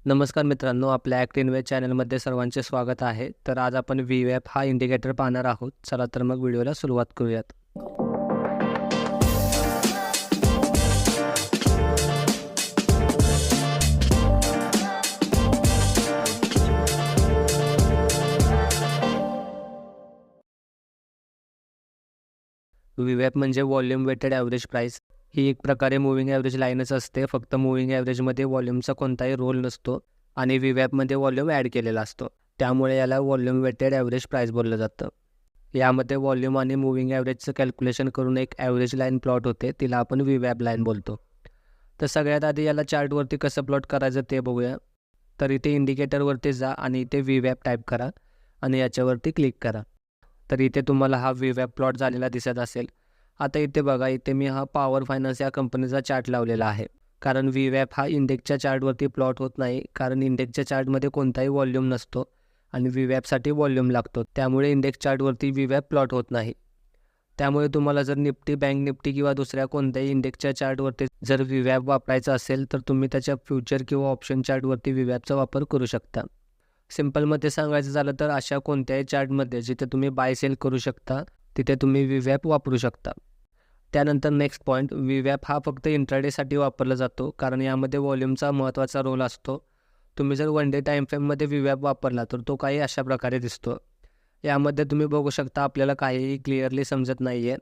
नमस्कार मित्रांनो, आपल्या ॲक्ट इन्वेस्ट चॅनलमध्ये सर्वांचे स्वागत आहे. तर आज आपण व्हीवॅप हा इंडिकेटर पाहणार आहोत. चला तर मग व्हिडिओला सुरुवात करूयात. व्हीवॅप म्हणजे व्हॉल्यूम वेटेड ॲव्हरेज प्राईस. ही एक प्रकारे मूव्हिंग ॲव्हरेज लाईनच असते. फक्त मूव्हिंग ॲव्हरेजमध्ये व्हॉल्यूमचा कोणताही रोल नसतो आणि व्हीवॅपमध्ये व्हॉल्यूम ॲड केलेला असतो. त्यामुळे याला व्हॉल्यूम वेटेड ॲव्हरेज प्राईस बोललं जातं. यामध्ये व्हॉल्यूम आणि मूव्हिंग ॲव्हरेजचं कॅल्क्युलेशन करून एक ॲव्हरेज लाईन प्लॉट होते, तिला आपण व्हीवॅप लाईन बोलतो. तर सगळ्यात आधी याला चार्टवरती कसं प्लॉट करायचं ते बघूया. तर इथे इंडिकेटरवरती जा आणि इथे व्हीवॅप टाईप करा आणि याच्यावरती क्लिक करा. तर इथे तुम्हाला हा व्हीवॅप प्लॉट झालेला दिसत असेल. आता इथे बघा, इथे मी हा पॉवर फायनान्स या कंपनीचा चार्ट लावलेला आहे. कारण व्हीवॅप हा इंडेक्सच्या चार्टवरती प्लॉट होत नाही, कारण इंडेक्सच्या चार्टमध्ये कोणताही व्हॉल्यूम नसतो आणि व्हीवॅपसाठी व्हॉल्यूम लागतो. त्यामुळे इंडेक्स चार्टवरती व्हीवॅप प्लॉट होत नाही. त्यामुळे तुम्हाला जर निफ्टी, बँक निफ्टी किंवा दुसऱ्या कोणत्याही इंडेक्सच्या चार्टवरती जर व्हीवॅप वापरायचा असेल, तर तुम्ही त्याच्या फ्युचर किंवा ऑप्शन चार्टवरती व्हीवॅपचा वापर करू शकता. सिंपलमध्ये सांगायचं झालं तर अशा कोणत्याही चार्टमध्ये जिथे तुम्ही बाय सेल करू शकता, तिथे तुम्ही व्हीवॅप वापरू शकता. त्यानंतर नेक्स्ट पॉईंट, व्हीवॅप हा फक्त इंट्राडेसाठी वापरला जातो, कारण यामध्ये व्हॉल्यूमचा महत्त्वाचा रोल असतो. तुम्ही जर वन डे टाईम फ्रेममध्ये व्हीवॅप वापरला तर तो काही अशा प्रकारे दिसतो. यामध्ये तुम्ही बघू शकता आपल्याला काहीही क्लिअरली समजत नाही आहे.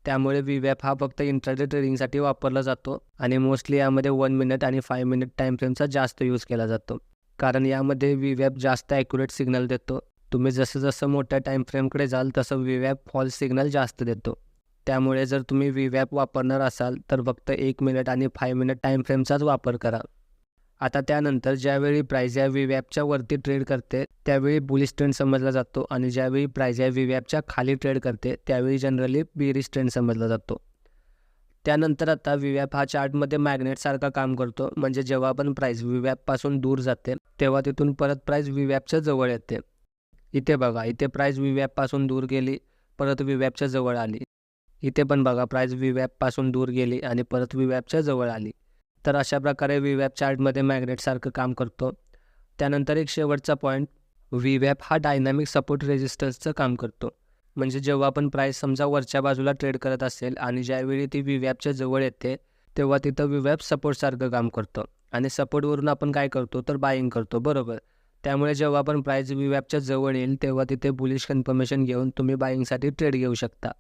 त्यामुळे व्हीवॅप हा फक्त इंट्राडे ट्रेडिंगसाठी वापरला जातो आणि मोस्टली यामध्ये 1 मिनिट आणि 5 मिनिट टाईम फ्रेमचा जास्त यूज केला जातो. कारण यामध्ये व्हीवॅप जास्त ॲक्युरेट सिग्नल देतो. तुम्ही जसं मोठ्या टाईम फ्रेमकडे जाल तसं व्हीवॅप फॉल्स सिग्नल जास्त देतो. त्यामुळे जर तुम्ही व्हीवॅप वापरणार असाल तर फक्त 1 मिनिट आणि 5 मिनिट टाईम फ्रेमचाच वापर करा. आता त्यानंतर ज्यावेळी प्राईज या व्हीवॅपच्या वरती ट्रेड करते त्यावेळी बुलिश ट्रेंड समजला जातो आणि ज्यावेळी प्राईज या व्हीवॅपच्या खाली ट्रेड करते त्यावेळी जनरली बेरिश ट्रेंड समजला जातो. त्यानंतर आता व्हीवॅप हा चार्टमध्ये मॅग्नेटसारखा काम करतो. म्हणजे जेव्हा पण प्राईज व्हीवॅपपासून दूर जाते तेव्हा तिथून परत प्राईज व्हीवॅपच्या जवळ येते. इथे बघा, इथे प्राईज व्हीवॅपपासून दूर गेली, परत व्हीवॅपच्या जवळ आली. इथे पण बघा, प्राईज व्हीवॅपपासून दूर गेली आणि परत व्हीवॅपच्या जवळ आली. तर अशा प्रकारे व्हीवॅप चार्टमध्ये मॅग्नेटसारखं काम करतो. त्यानंतर एक शेवटचा पॉईंट, व्हीवॅप हा डायनॅमिक सपोर्ट रेजिस्टन्सचं काम करतो. म्हणजे जेव्हा आपण प्राईस समजा वरच्या बाजूला ट्रेड करत असेल आणि ज्यावेळी ती व्हीवॅपच्या जवळ येते तेव्हा तिथं व्हीवॅप सपोर्टसारखं काम करतो आणि सपोर्टवरून आपण काय करतो तर बाईंग करतो, बरोबर. त्यामुळे जेव्हा आपण प्राईस व्हीवॅपच्या जवळ येईल तेव्हा तिथे बुलिश कन्फर्मेशन घेऊन तुम्ही बाईंगसाठी ट्रेड घेऊ शकता.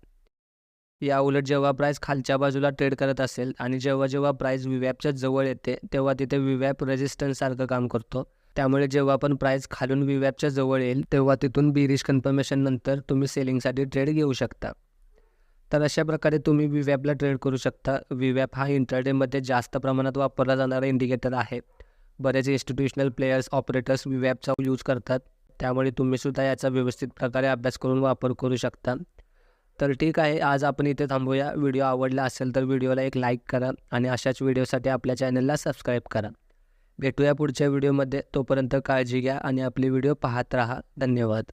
या उलट जेव्हा प्राईस खालच्या बाजूला ट्रेड करत असेल आणि जेव्हा प्राईस व्हीवॅपच्या जवळ येते तेव्हा तिथे व्हीवॅप रेजिस्टन्ससारखं काम करतो. त्यामुळे जेव्हा पण प्राईस खालून व्हीवॅपच्या जवळ येईल तेव्हा तिथून बेरिश कन्फर्मेशन नंतर तुम्ही सेलिंगसाठी ट्रेड घेऊ शकता. तर अशा प्रकारे तुम्ही व्हीवॅपला ट्रेड करू शकता. व्हीवॅप हा इंट्राडेमध्ये जास्त प्रमाणात वापरला जाणारा इंडिकेटर आहे. बरेच इन्स्टिट्यूशनल प्लेयर्स, ऑपरेटर्स व्हीवॅपचा यूज करतात. त्यामुळे तुम्हीसुद्धा याचा व्यवस्थित प्रकारे अभ्यास करून वापर करू शकता. तर ठीक आहे, आज आपण इथे थांबूया. व्हिडिओ आवडला असेल तर व्हिडिओला एक लाईक करा आणि अशाच व्हिडिओसाठी आपल्या चॅनलला सबस्क्राईब करा. भेटूया पुढच्या व्हिडिओमध्ये. तोपर्यंत काळजी घ्या आणि आपले व्हिडिओ पाहत राहा. धन्यवाद.